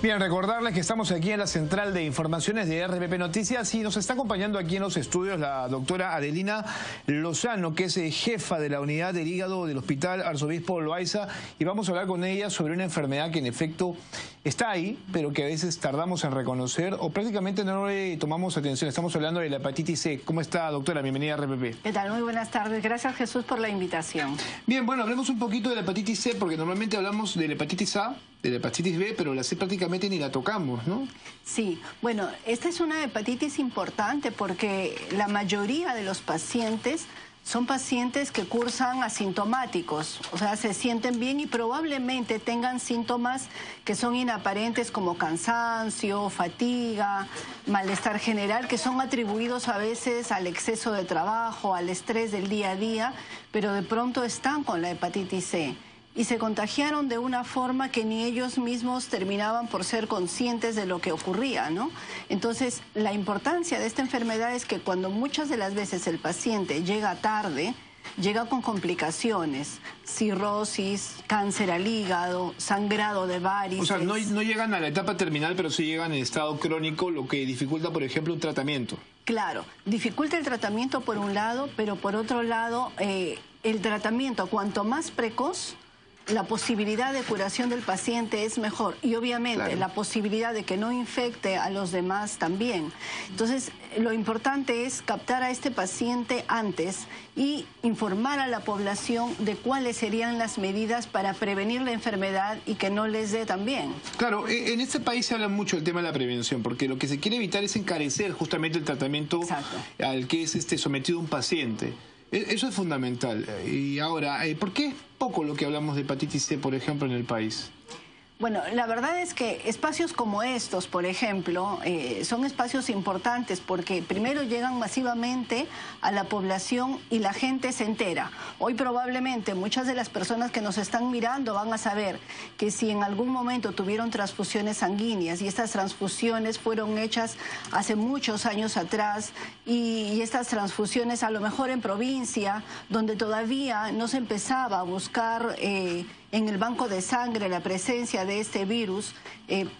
Bien, recordarles que estamos aquí en la central de informaciones de RPP Noticias y nos está acompañando aquí en los estudios la doctora Adelina Lozano, que es jefa de la unidad del hígado del Hospital Arzobispo Loaiza, y vamos a hablar con ella sobre una enfermedad que en efecto está ahí, pero que a veces tardamos en reconocer o prácticamente no le tomamos atención. Estamos hablando de la hepatitis C. ¿Cómo está, doctora? Bienvenida a RPP. ¿Qué tal? Muy buenas tardes. Gracias, Jesús, por la invitación. Bien, bueno, hablemos un poquito de la hepatitis C, porque normalmente hablamos de la hepatitis A, de la hepatitis B, pero la C prácticamente ni la tocamos, ¿no? Sí, bueno, esta es una hepatitis importante porque la mayoría de los pacientes son pacientes que cursan asintomáticos, o sea, se sienten bien y probablemente tengan síntomas que son inaparentes como cansancio, fatiga, malestar general, que son atribuidos a veces al exceso de trabajo, al estrés del día a día, pero de pronto están con la hepatitis C. Y se contagiaron de una forma que ni ellos mismos terminaban por ser conscientes de lo que ocurría, ¿no? Entonces, la importancia de esta enfermedad es que cuando muchas de las veces el paciente llega tarde, llega con complicaciones, cirrosis, cáncer al hígado, sangrado de varices. O sea, no llegan a la etapa terminal, pero sí llegan en estado crónico, lo que dificulta, por ejemplo, un tratamiento. Claro, dificulta el tratamiento por un lado, pero por otro lado, el tratamiento cuanto más precoz, la posibilidad de curación del paciente es mejor y obviamente claro, la posibilidad de que no infecte a los demás también. Entonces, lo importante es captar a este paciente antes y informar a la población de cuáles serían las medidas para prevenir la enfermedad y que no les dé también. Claro, en este país se habla mucho del tema de la prevención, porque lo que se quiere evitar es encarecer justamente el tratamiento al que es sometido un paciente. Eso es fundamental. Y ahora, ¿por qué es poco lo que hablamos de hepatitis C, por ejemplo, en el país? Bueno, la verdad es que espacios como estos, por ejemplo, son espacios importantes porque primero llegan masivamente a la población y la gente se entera. Hoy probablemente muchas de las personas que nos están mirando van a saber que si en algún momento tuvieron transfusiones sanguíneas y estas transfusiones fueron hechas hace muchos años atrás y estas transfusiones a lo mejor en provincia donde todavía no se empezaba a buscar en el banco de sangre la presencia de este virus,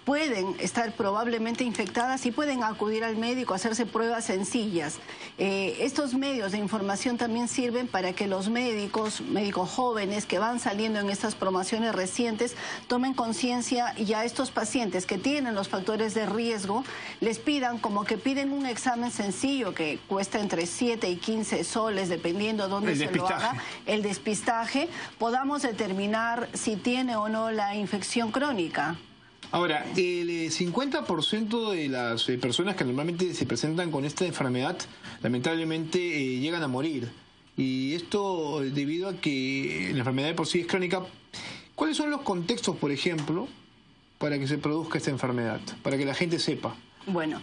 pueden estar probablemente infectadas y pueden acudir al médico a hacerse pruebas sencillas. Estos medios de información también sirven para que los médicos jóvenes que van saliendo en estas promociones recientes tomen conciencia y a estos pacientes que tienen los factores de riesgo les pidan como que piden un examen sencillo que cuesta entre 7 y 15 soles dependiendo dónde se lo haga, el despistaje, podamos determinar si tiene o no la infección crónica. Ahora, el 50% de las personas que normalmente se presentan con esta enfermedad, lamentablemente llegan a morir. Y esto debido a que la enfermedad de por sí es crónica. ¿Cuáles son los contextos, por ejemplo, para que se produzca esta enfermedad? Para que la gente sepa. Bueno,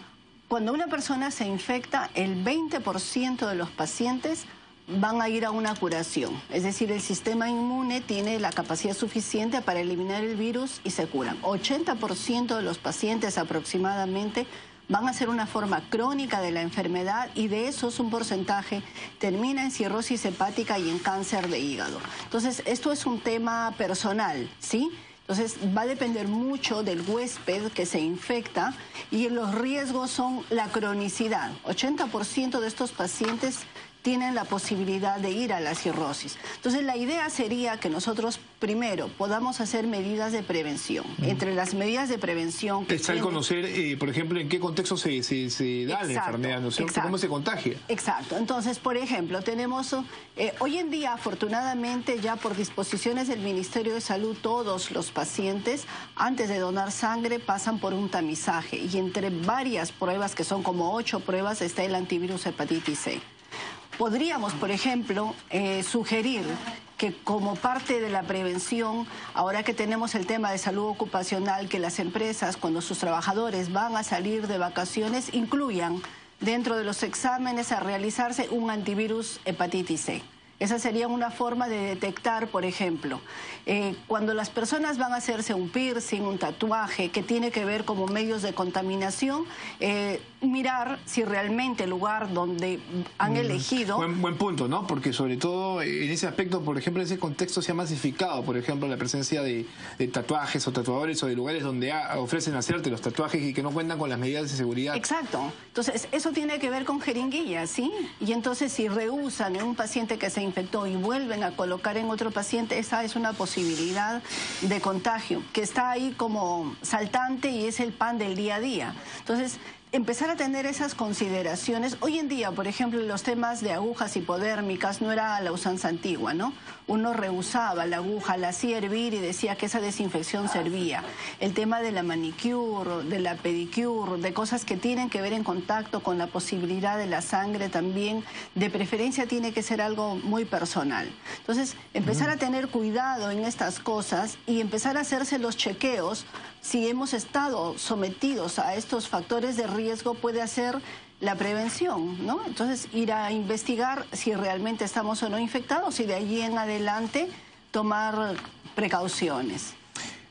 cuando una persona se infecta, el 20% de los pacientes van a ir a una curación, es decir, el sistema inmune tiene la capacidad suficiente para eliminar el virus y se curan. 80% de los pacientes aproximadamente van a ser una forma crónica de la enfermedad y de esos un porcentaje termina en cirrosis hepática y en cáncer de hígado. Entonces, esto es un tema personal, ¿sí? Entonces, va a depender mucho del huésped que se infecta y los riesgos son la cronicidad. 80% de estos pacientes tienen la posibilidad de ir a la cirrosis. Entonces, la idea sería que nosotros primero podamos hacer medidas de prevención. Entre las medidas de prevención que está el conocer, por ejemplo, en qué contexto se da la enfermedad, ¿no es cierto? ¿Cómo se contagia? Exacto. Entonces, por ejemplo, tenemos hoy en día, afortunadamente, ya por disposiciones del Ministerio de Salud, todos los pacientes, antes de donar sangre, pasan por un tamizaje. Y entre varias pruebas, que son como 8 pruebas, está el antivirus hepatitis C. Podríamos, por ejemplo, sugerir que como parte de la prevención, ahora que tenemos el tema de salud ocupacional, que las empresas, cuando sus trabajadores van a salir de vacaciones, incluyan dentro de los exámenes a realizarse un antivirus hepatitis C. Esa sería una forma de detectar, por ejemplo, cuando las personas van a hacerse un piercing, un tatuaje, que tiene que ver como medios de contaminación, mirar si realmente el lugar donde han elegido... Buen punto, ¿no? Porque sobre todo en ese aspecto, por ejemplo, en ese contexto se ha masificado, por ejemplo, la presencia de tatuajes o tatuadores o de lugares donde ofrecen hacerte los tatuajes y que no cuentan con las medidas de seguridad. Exacto. Entonces, eso tiene que ver con jeringuillas, ¿sí? Y entonces, si rehusan en un paciente que se infectó y vuelven a colocar en otro paciente, esa es una posibilidad de contagio que está ahí como saltante y es el pan del día a día. Entonces, empezar a tener esas consideraciones. Hoy en día, por ejemplo, los temas de agujas hipodérmicas no era la usanza antigua, ¿no? Uno rehusaba la aguja, la hacía hervir y decía que esa desinfección servía. El tema de la manicure, de la pedicure, de cosas que tienen que ver en contacto con la posibilidad de la sangre también, de preferencia tiene que ser algo muy personal. Entonces, empezar a tener cuidado en estas cosas y empezar a hacerse los chequeos. Si hemos estado sometidos a estos factores de riesgo, puede hacer la prevención, ¿no? Entonces, ir a investigar si realmente estamos o no infectados y de allí en adelante tomar precauciones.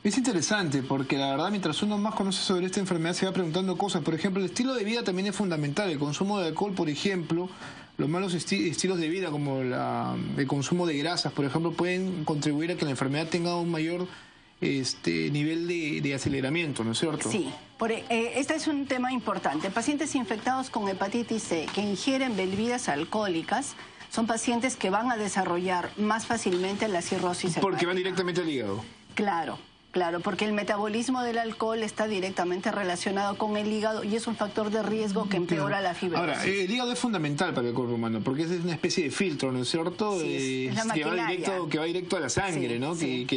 Es interesante porque la verdad, mientras uno más conoce sobre esta enfermedad, se va preguntando cosas. Por ejemplo, el estilo de vida también es fundamental. El consumo de alcohol, por ejemplo, los malos estilos de vida como el consumo de grasas, por ejemplo, pueden contribuir a que la enfermedad tenga un mayor nivel de aceleramiento, ¿no es cierto? Sí, este es un tema importante. Pacientes infectados con hepatitis C que ingieren bebidas alcohólicas son pacientes que van a desarrollar más fácilmente la cirrosis hepática. Porque van directamente al hígado. Claro. Claro, porque el metabolismo del alcohol está directamente relacionado con el hígado y es un factor de riesgo que empeora la fibrosis. Ahora, el hígado es fundamental para el cuerpo humano porque es una especie de filtro, ¿no es cierto? Sí, es la maquinaria. que va directo a la sangre, sí, ¿no? Sí.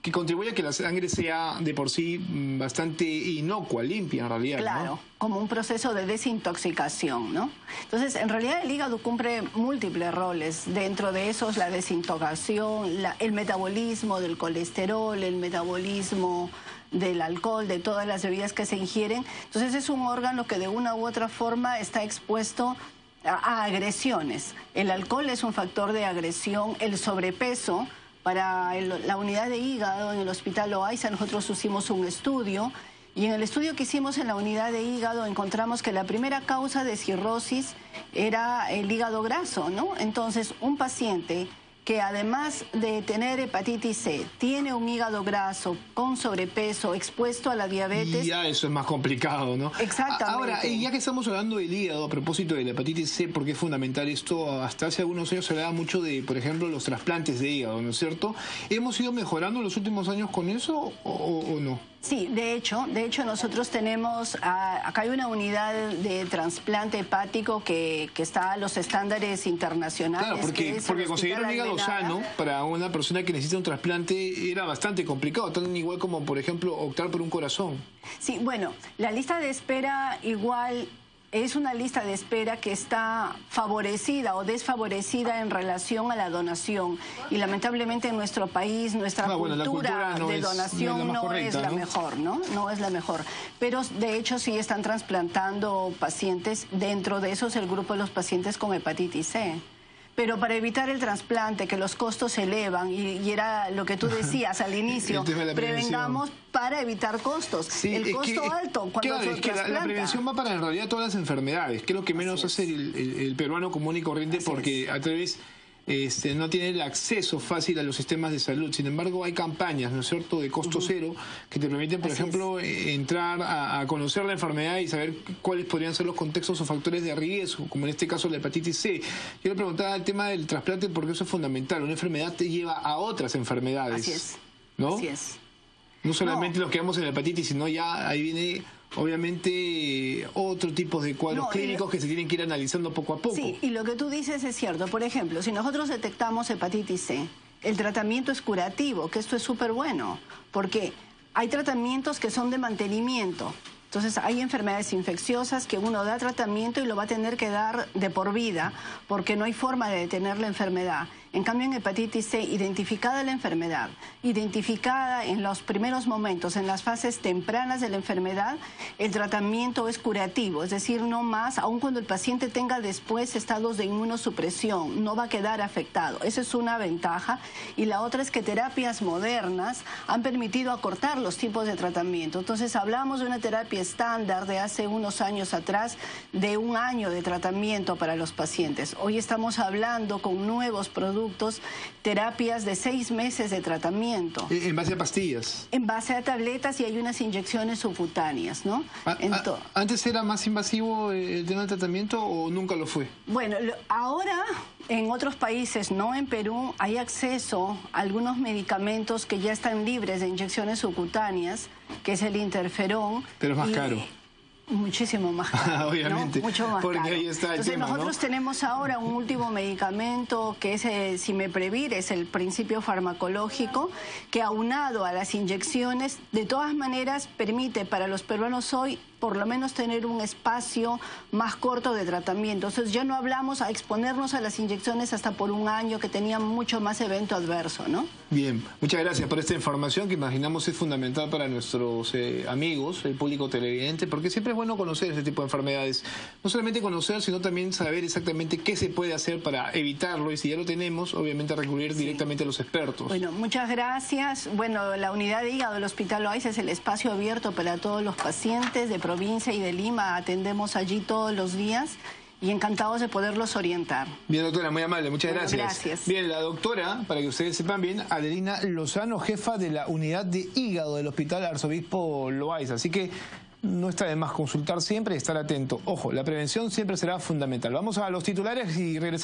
Que contribuye a que la sangre sea de por sí bastante inocua, limpia en realidad. Claro, ¿no? Como un proceso de desintoxicación, ¿no? Entonces, en realidad el hígado cumple múltiples roles. Dentro de esos, la desintoxicación, el metabolismo del colesterol, el metabolismo del alcohol, de todas las bebidas que se ingieren. Entonces, es un órgano que de una u otra forma está expuesto a agresiones. El alcohol es un factor de agresión, el sobrepeso. Para la unidad de hígado en el Hospital Loaiza nosotros hicimos un estudio y en el estudio que hicimos en la unidad de hígado encontramos que la primera causa de cirrosis era el hígado graso, ¿no? Entonces, un paciente que además de tener hepatitis C, tiene un hígado graso, con sobrepeso, expuesto a la diabetes... Y ya eso es más complicado, ¿no? Exactamente. Ahora, ya que estamos hablando del hígado, a propósito de la hepatitis C, porque es fundamental esto, hasta hace algunos años se hablaba mucho de, por ejemplo, los trasplantes de hígado, ¿no es cierto? ¿Hemos ido mejorando en los últimos años con eso o no? Sí, de hecho nosotros tenemos, acá hay una unidad de trasplante hepático que está a los estándares internacionales. Claro, porque conseguir un hígado sano para una persona que necesita un trasplante era bastante complicado, tan igual como, por ejemplo, optar por un corazón. Sí, bueno, la lista de espera igual... Es una lista de espera que está favorecida o desfavorecida en relación a la donación. Y lamentablemente en nuestro país, nuestra cultura de donación no es la mejor, ¿no? No es la mejor. Pero de hecho sí están trasplantando pacientes, dentro de esos el grupo de los pacientes con hepatitis C. Pero para evitar el trasplante, que los costos se elevan, y era lo que tú decías al inicio, prevengamos para evitar costos. Sí, el costo alto cuando se trasplanta. La prevención va para en realidad todas las enfermedades, que es lo que menos hace el peruano común y corriente, porque a través... no tiene el acceso fácil a los sistemas de salud. Sin embargo, hay campañas, ¿no es cierto?, de costo cero que te permiten, por ejemplo, entrar a conocer la enfermedad y saber cuáles podrían ser los contextos o factores de riesgo, como en este caso la hepatitis C. Quiero preguntar el tema del trasplante porque eso es fundamental. Una enfermedad te lleva a otras enfermedades. Así es. ¿No? Así es. No solamente nos quedamos en la hepatitis, sino ya ahí viene... obviamente otro tipo de cuadros clínicos que se tienen que ir analizando poco a poco. Sí, y lo que tú dices es cierto. Por ejemplo, si nosotros detectamos hepatitis C, el tratamiento es curativo, que esto es súper bueno, porque hay tratamientos que son de mantenimiento. Entonces hay enfermedades infecciosas que uno da tratamiento y lo va a tener que dar de por vida porque no hay forma de detener la enfermedad. En cambio, en hepatitis C, identificada la enfermedad, identificada en los primeros momentos, en las fases tempranas de la enfermedad, el tratamiento es curativo, es decir, no más, aun cuando el paciente tenga después estados de inmunosupresión, no va a quedar afectado. Esa es una ventaja. Y la otra es que terapias modernas han permitido acortar los tiempos de tratamiento. Entonces, hablamos de una terapia estándar de hace unos años atrás de 1 año de tratamiento para los pacientes. Hoy estamos hablando con nuevos productos, terapias de 6 meses de tratamiento. ¿En base a pastillas? En base a tabletas, y hay unas inyecciones subcutáneas, ¿no? ¿Antes era más invasivo el tema del tratamiento o nunca lo fue? Bueno, ahora en otros países, no en Perú, hay acceso a algunos medicamentos que ya están libres de inyecciones subcutáneas, que es el interferón. Pero es más caro. Muchísimo más caro, obviamente, ¿no? Mucho más porque caro. ahí está el Entonces tema, nosotros ¿no? tenemos ahora un último medicamento que es Simeprevir, es el principio farmacológico, que aunado a las inyecciones, de todas maneras permite para los peruanos hoy por lo menos tener un espacio más corto de tratamiento. Entonces ya no hablamos a exponernos a las inyecciones hasta por 1 año, que tenían mucho más evento adverso, ¿no? Bien, muchas gracias por esta información que imaginamos es fundamental para nuestros amigos, el público televidente, porque siempre es bueno conocer este tipo de enfermedades. No solamente conocer, sino también saber exactamente qué se puede hacer para evitarlo, y si ya lo tenemos, obviamente recurrir directamente a los expertos. Bueno, muchas gracias. Bueno, la unidad de hígado del Hospital Loaiza es el espacio abierto para todos los pacientes de provincia y de Lima. Atendemos allí todos los días y encantados de poderlos orientar. Bien, doctora, muy amable, muchas gracias. Gracias. Bien, la doctora, para que ustedes sepan bien, Adelina Lozano, jefa de la unidad de hígado del Hospital Arzobispo Loaiza. Así que no está de más consultar siempre y estar atento. Ojo, la prevención siempre será fundamental. Vamos a los titulares y regresamos.